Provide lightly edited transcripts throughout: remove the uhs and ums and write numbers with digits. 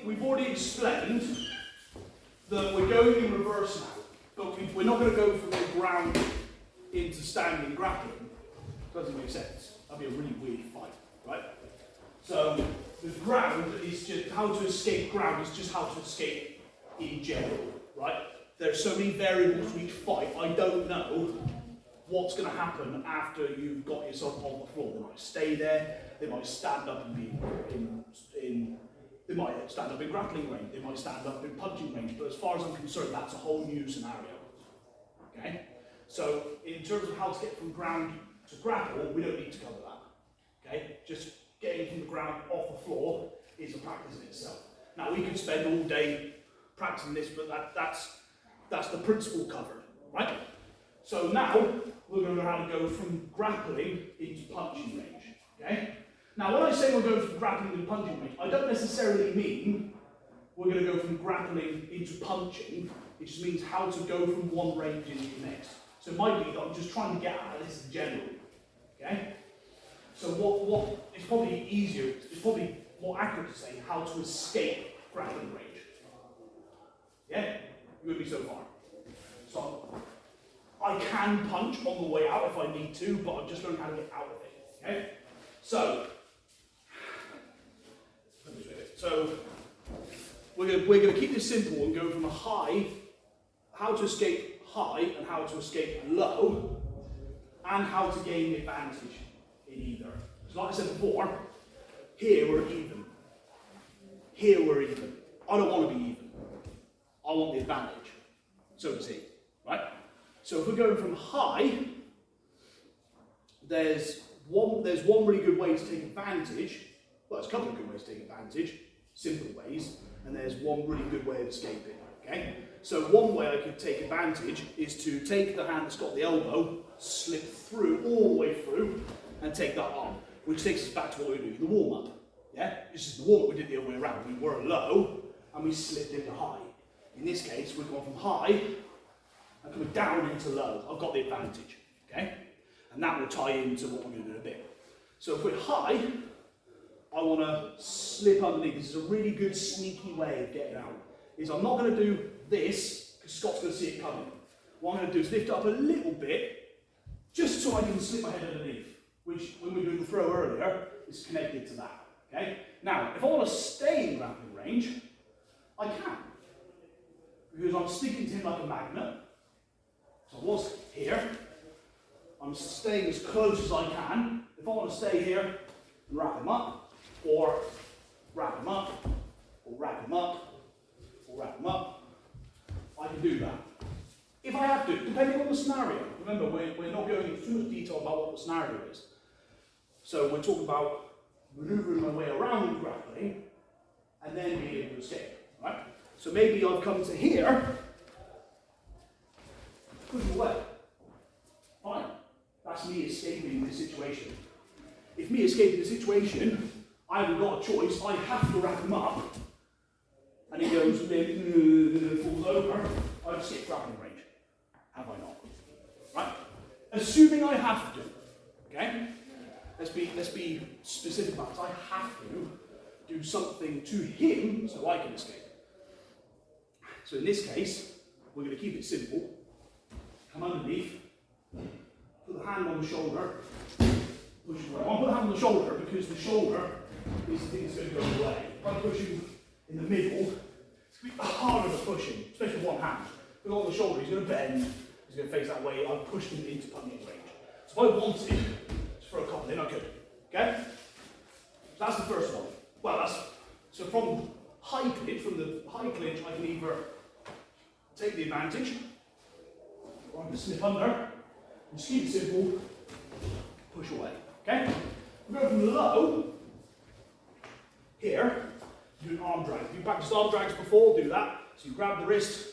we've already explained that we're going in reverse now, but we're not going to go from the ground into standing grappling. Doesn't make sense. That'd be a really weird fight, right? So the ground is just how to escape ground is just how to escape in general, right? There's so many variables to each fight. I don't know what's going to happen after you've got yourself on the floor. They might stay there. They might stand up and be they might stand up in grappling range. They might stand up in punching range. But as far as I'm concerned, that's a whole new scenario. Okay. So in terms of how to get from ground to grapple, we don't need to cover that. Okay. Just getting from the ground off the floor is a practice in itself. Now we could spend all day practicing this, but that's the principle covered, right? So now we're going to learn how to go from grappling into punching range. Okay? Now when I say we're going from grappling into punching range, I don't necessarily mean we're going to go from grappling into punching. It just means how to go from one range into the next. So it might be that I'm just trying to get at this in general. Okay? So what it's probably easier, it's probably more accurate to say how to escape grappling range. Yeah? You with me so far? So I can punch on the way out if I need to, but I'm just learning how to get out of it. Okay? So we're going to keep this simple and go from a high, how to escape high and how to escape low, and how to gain the advantage in either. So like I said before, here we're even. Here we're even. I don't want to be even. I want the advantage. So does he, right? So if we're going from high, there's one really good way to take advantage. Well, there's a couple of good ways to take advantage, simple ways, and there's one really good way of escaping. Okay? So one way I could take advantage is to take the hand that's got the elbow, slip through, all the way through, and take that on, which takes us back to what we were doing in the warm-up. Yeah? This is the warm-up we did the other way around. We were low, and we slipped into high. In this case, we're going from high, and coming down into low. I've got the advantage. Okay? And that will tie into what we're going to do in a bit. So if we're high, I want to slip underneath. This is a really good sneaky way of getting out. Is I'm not going to do this, because Scott's going to see it coming. What I'm going to do is lift up a little bit, just so I can slip my head underneath, which when we were doing the throw earlier, is connected to that. Okay? Now, if I want to stay in grappling range, I can. Because I'm sticking to him like a magnet. So I was here. I'm staying as close as I can. If I want to stay here and wrap him up, or wrap him up, or wrap him up, or wrap him up, I can do that. If I have to, depending on the scenario. Remember, we're not going into too much detail about what the scenario is. So we're talking about maneuvering my way around grappling, and then being able to escape, right? So maybe I've come to here, push him away. Fine. That's me escaping this situation. If me escaping the situation, I haven't got a choice. I have to wrap him up, and he goes, falls over. I've escaped grappling range. Have I not? Right? Assuming I have to. Okay? Let's be specific about it. I have to do something to him so I can escape. So in this case, we're going to keep it simple. Come underneath. Put the hand on the shoulder. Push away. I'll put the hand on the shoulder because the shoulder is the thing that's going to go away. If I push him in the middle, it's going to be harder to push him, especially with one hand. Put it on the shoulder, he's going to bend, he's going to face that way. I've pushed him into punching range. So if I wanted to throw a couple in, I could. Okay? So that's the first one. Well, so from high clinch, I can either take the advantage, or I can slip under, and just keep it simple, push away. Okay? We go from low, here, do an arm drag. If you practiced arm drags before, do that. So you grab the wrist,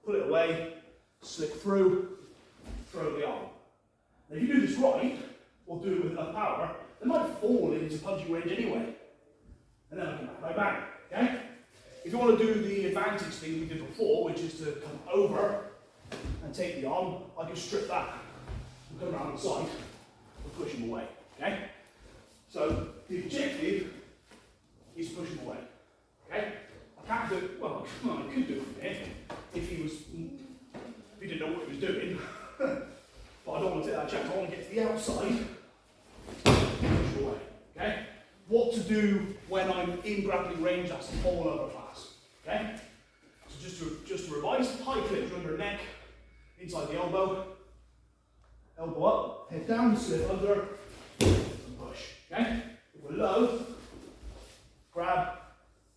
pull it away, slip through, throw the arm. Now if you do this right, or do it with enough power, they might fall into punching range anyway. And then I come back, bang, okay? If you want to do the advantage thing we did before, which is to come over and take the arm, I can strip that and come around the side and push him away, okay? So the objective is to push him away, okay? I Can't do it, well, I could do it from here if he didn't know what he was doing. But I don't want to take that chance. I want to get to the outside. Push away. Okay? What to do when I'm in grappling range, that's a whole other class. Okay? So just to revise, high clinch under the neck, inside the elbow up, head down, slip under, and push. Okay? If we're low, grab,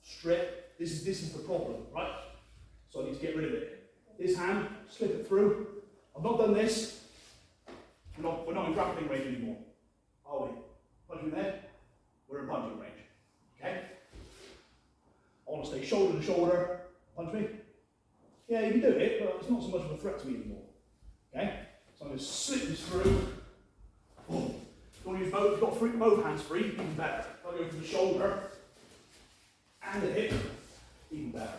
strip. This is the problem, right? So I need to get rid of it. This hand, slip it through. I've not done this. We're not in grappling range anymore, are we? Punch me there. We're in punching range. Okay? I want to stay shoulder to shoulder. Punch me. Yeah, you can do it, but it's not so much of a threat to me anymore. Okay? So I'm going to slip this through. Oh. If you want to use both, if you've got both hands free, even better. If I go to the shoulder and the hip, even better.